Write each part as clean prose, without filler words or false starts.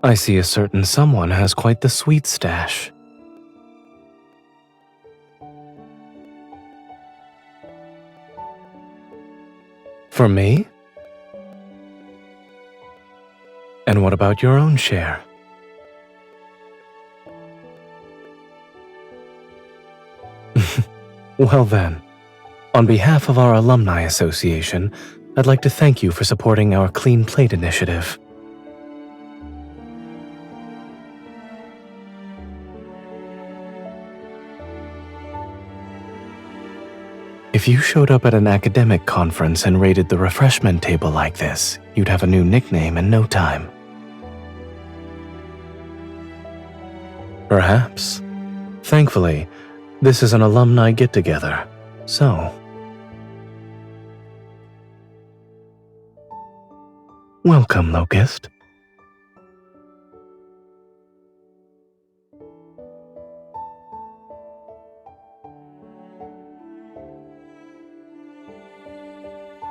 I see a certain someone has quite the sweet stash. For me? And what about your own share? Well then, on behalf of our Alumni Association, I'd like to thank you for supporting our Clean Plate initiative. If you showed up at an academic conference and raided the refreshment table like this, you'd have a new nickname in no time. Perhaps. Thankfully, this is an alumni get-together, so... Welcome, Locust.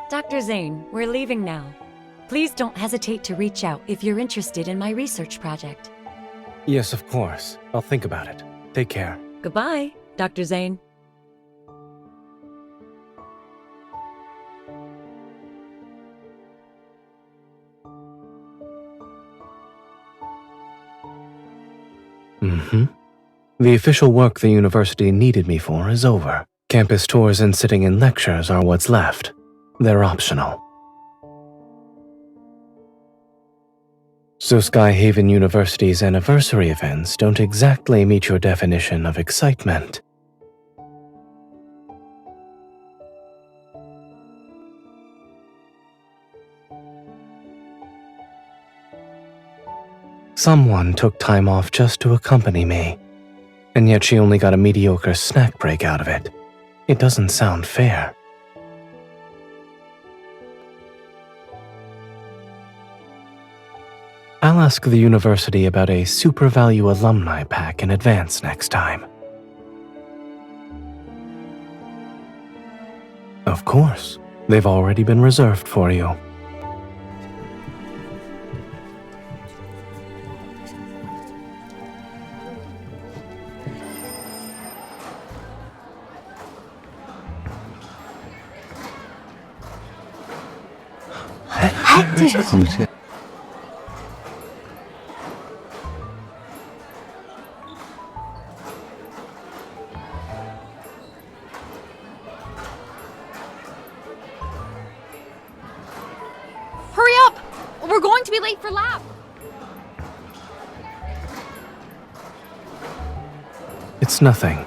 Dr. Zayne, we're leaving now. Please don't hesitate to reach out if you're interested in my research project. Yes, of course. I'll think about it. Take care. Goodbye, Dr. Zayne. The official work the university needed me for is over. Campus tours and sitting in lectures are what's left. They're optional. So Skyhaven University's anniversary events don't exactly meet your definition of excitement. Someone took time off just to accompany me, and yet she only got a mediocre snack break out of it. It doesn't sound fair. I'll ask the university about a Super Value Alumni Pack in advance next time. Of course, they've already been reserved for you. Hurry up! We're going to be late for lab! It's nothing.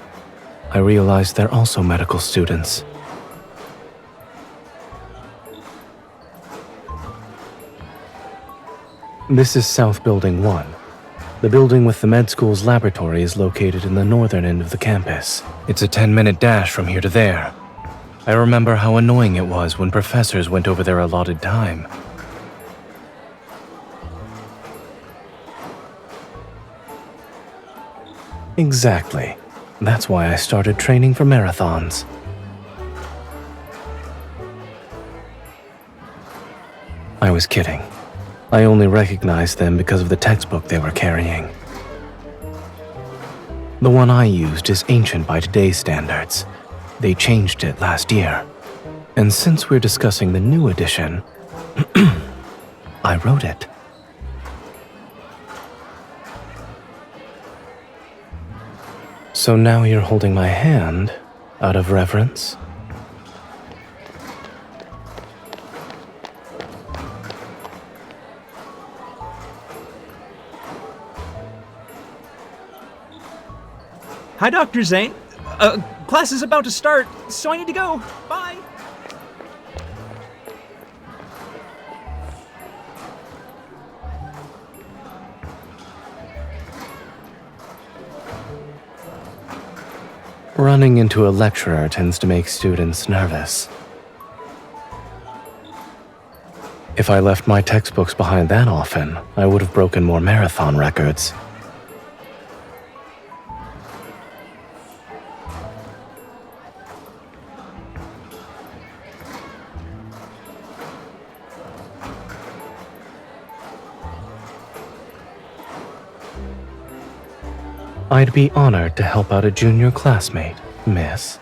I realize they're also medical students. This is South Building 1. The building with the med school's laboratory is located in the northern end of the campus. It's a 10-minute dash from here to there. I remember how annoying it was when professors went over their allotted time. Exactly. That's why I started training for marathons. I was kidding. I only recognized them because of the textbook they were carrying. The one I used is ancient by today's standards. They changed it last year. And since we're discussing the new edition, I wrote it. So now you're holding my hand out of reverence? Hi, Dr. Zayne. Class is about to start, so I need to go. Bye. Running into a lecturer tends to make students nervous. If I left my textbooks behind that often, I would have broken more marathon records. I'd be honored to help out a junior classmate, miss.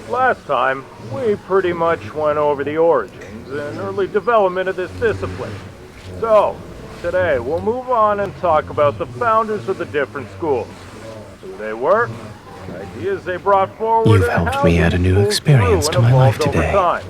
Last time, we pretty much went over the origins and early development of this discipline. So, today we'll move on and talk about the founders of the different schools. Who they were, ideas they brought forward, You've and helped how me these add a new schools experience grew to and my life evolved over today. time.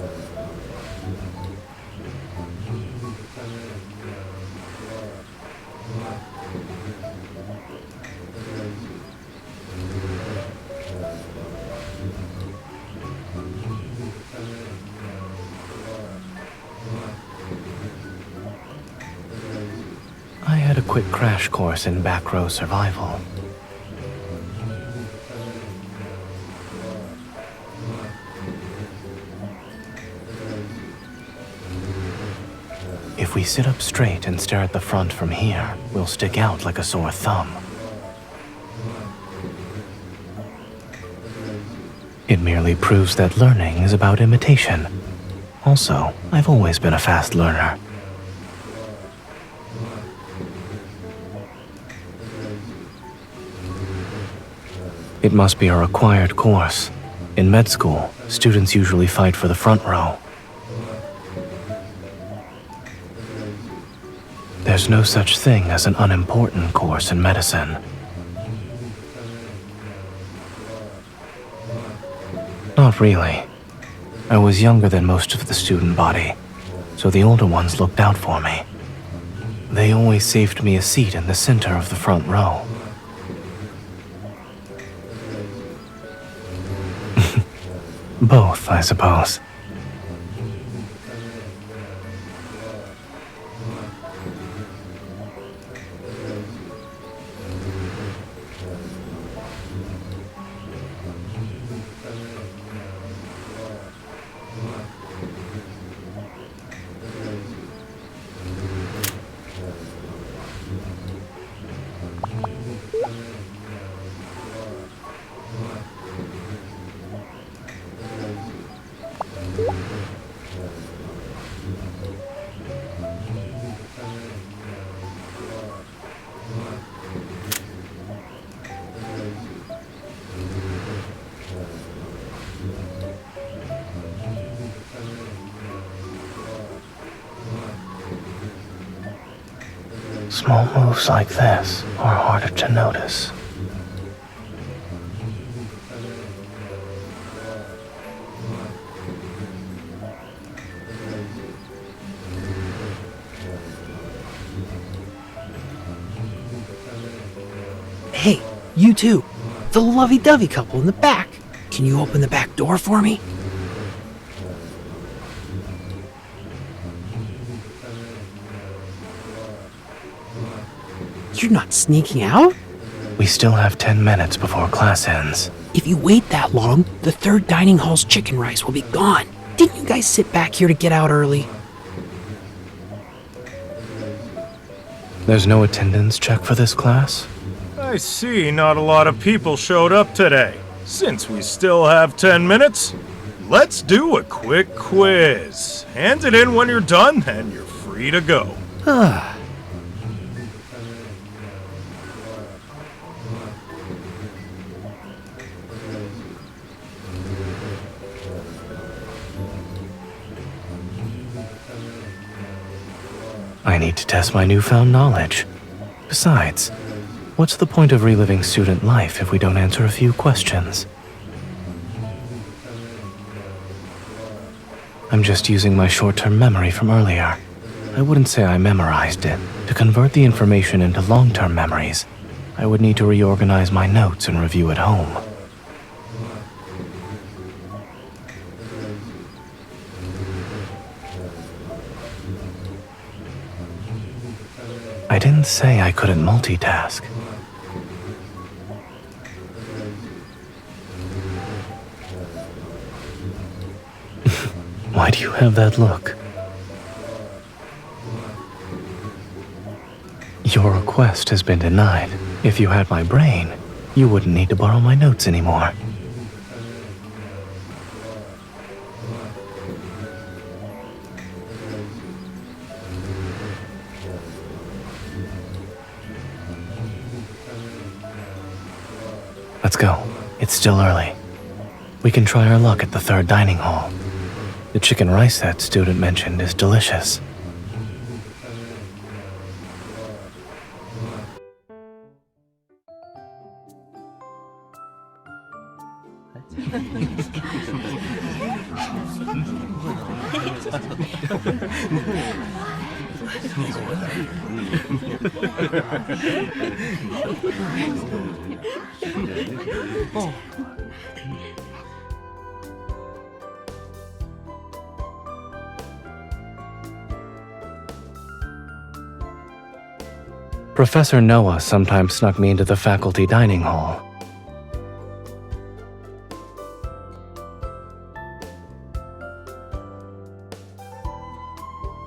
I had a quick crash course in back row survival. If we sit up straight and stare at the front from here, we'll stick out like a sore thumb. It merely proves that learning is about imitation. Also, I've always been a fast learner. It must be a required course. In med school, students usually fight for the front row. There's no such thing as an unimportant course in medicine. Not really. I was younger than most of the student body, so the older ones looked out for me. They always saved me a seat in the center of the front row. Both, I suppose. Small moves like this are harder to notice. Hey, you two. The lovey-dovey couple in the back. Can you open the back door for me? You're not sneaking out? We still have 10 minutes before class ends. If you wait that long, the third dining hall's chicken rice will be gone. Didn't you guys sit back here to get out early? There's no attendance check for this class? I see not a lot of people showed up today. Since we still have 10 minutes, let's do a quick quiz. Hand it in when you're done, and you're free to go. I need to test my newfound knowledge. Besides, what's the point of reliving student life if we don't answer a few questions? I'm just using my short-term memory from earlier. I wouldn't say I memorized it. To convert the information into long-term memories, I would need to reorganize my notes and review at home. I didn't say I couldn't multitask. Why do you have that look? Your request has been denied. If you had my brain, you wouldn't need to borrow my notes anymore. go. It's still early. We can try our luck at the third dining hall. The chicken rice that student mentioned is delicious. Professor Noah sometimes snuck me into the faculty dining hall.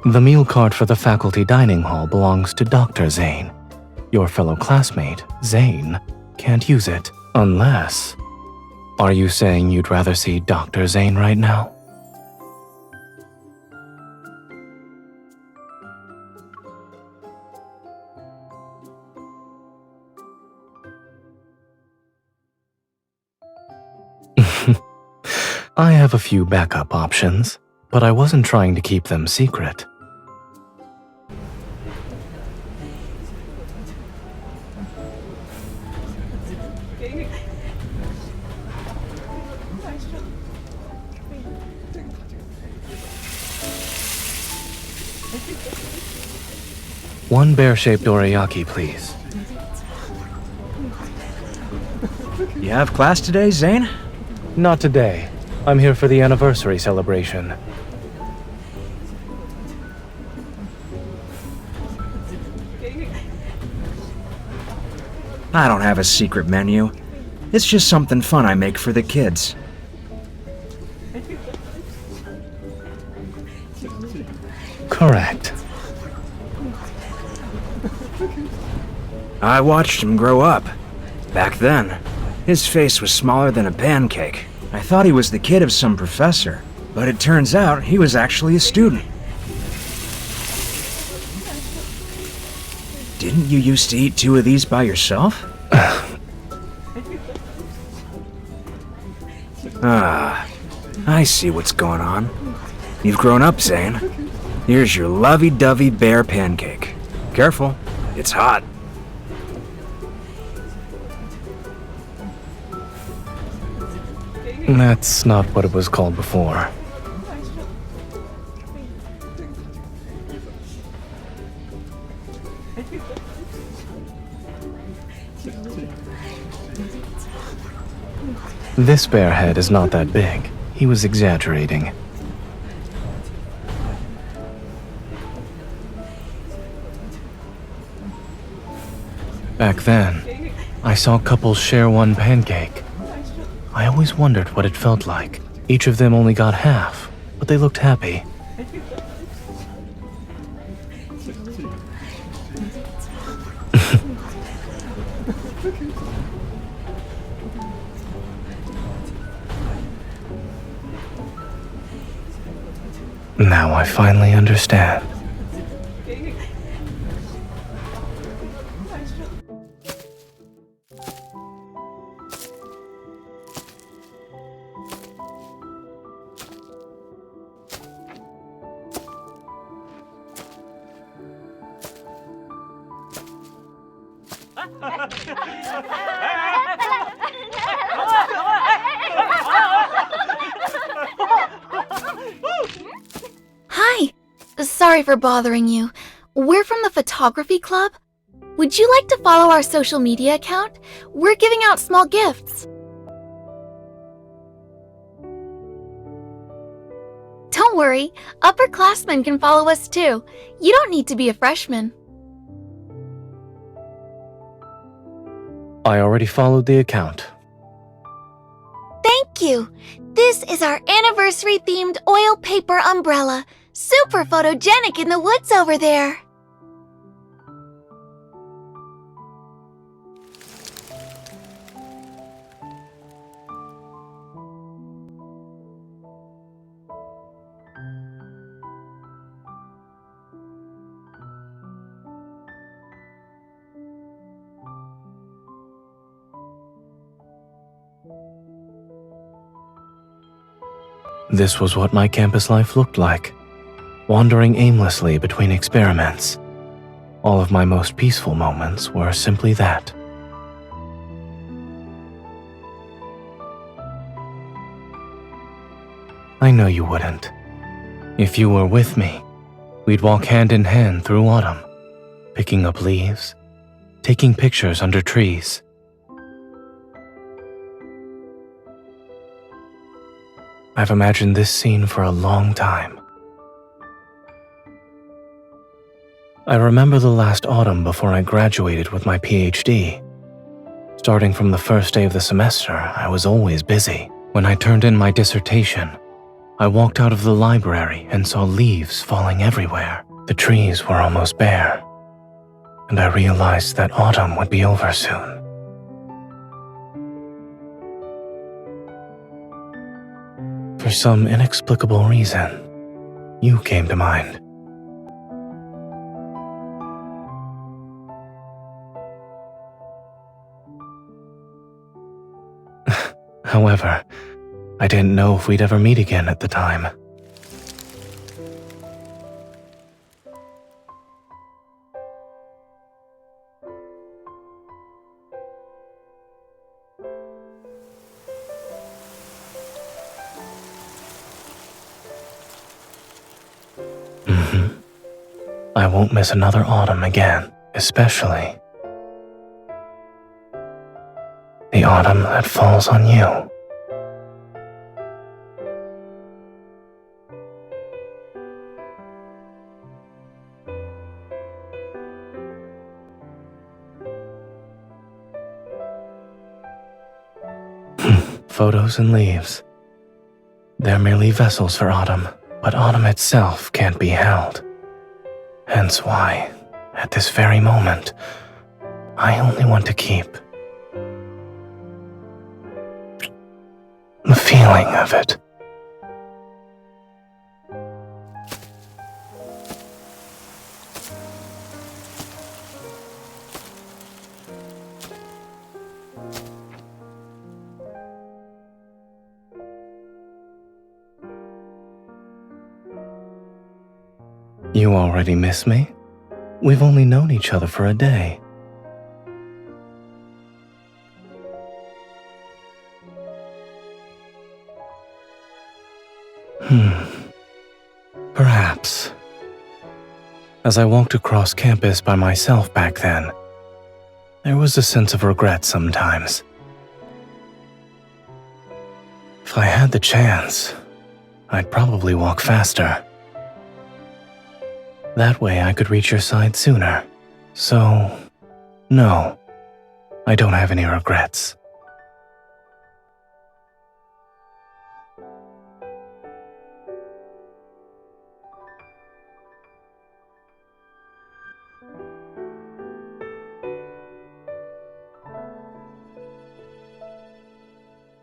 The meal cart for the faculty dining hall belongs to Dr. Zayne. Your fellow classmate, Zayne, can't use it unless... Are you saying you'd rather see Dr. Zayne right now? I have a few backup options, but I wasn't trying to keep them secret. One bear-shaped dorayaki, please. You have class today, Zayne? Not today. I'm here for the anniversary celebration. I don't have a secret menu. It's just something fun I make for the kids. Correct. I watched him grow up. Back then, his face was smaller than a pancake. I thought he was the kid of some professor, but it turns out he was actually a student. Didn't you used to eat 2 of these by yourself? I see what's going on. You've grown up, Zayne. Here's your lovey-dovey bear pancake. Careful, it's hot. That's not what it was called before. This bear head is not that big. He was exaggerating. Back then, I saw couples share one pancake. I always wondered what it felt like. Each of them only got half, but they looked happy. Now I finally understand. Hi. Sorry for bothering you. We're from the photography club. Would you like to follow our social media account? We're giving out small gifts. Don't worry, upperclassmen can follow us too. You don't need to be a freshman. I already followed the account. Thank you. This is our anniversary-themed oil paper umbrella. Super photogenic in the woods over there. This was what my campus life looked like, wandering aimlessly between experiments. All of my most peaceful moments were simply that. I know you wouldn't. If you were with me, we'd walk hand in hand through autumn, picking up leaves, taking pictures under trees. I've imagined this scene for a long time. I remember the last autumn before I graduated with my PhD. Starting from the first day of the semester, I was always busy. When I turned in my dissertation, I walked out of the library and saw leaves falling everywhere. The trees were almost bare, and I realized that autumn would be over soon. For some inexplicable reason, you came to mind. However, I didn't know if we'd ever meet again at the time. I won't miss another autumn again, especially the autumn that falls on you. Photos and leaves. They're merely vessels for autumn, but autumn itself can't be held. Hence why, at this very moment, I only want to keep the feeling of it. You already miss me? We've only known each other for a day. Perhaps. As I walked across campus by myself back then, there was a sense of regret sometimes. If I had the chance, I'd probably walk faster. That way I could reach your side sooner. So, no, I don't have any regrets.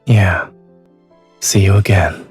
Yeah, see you again.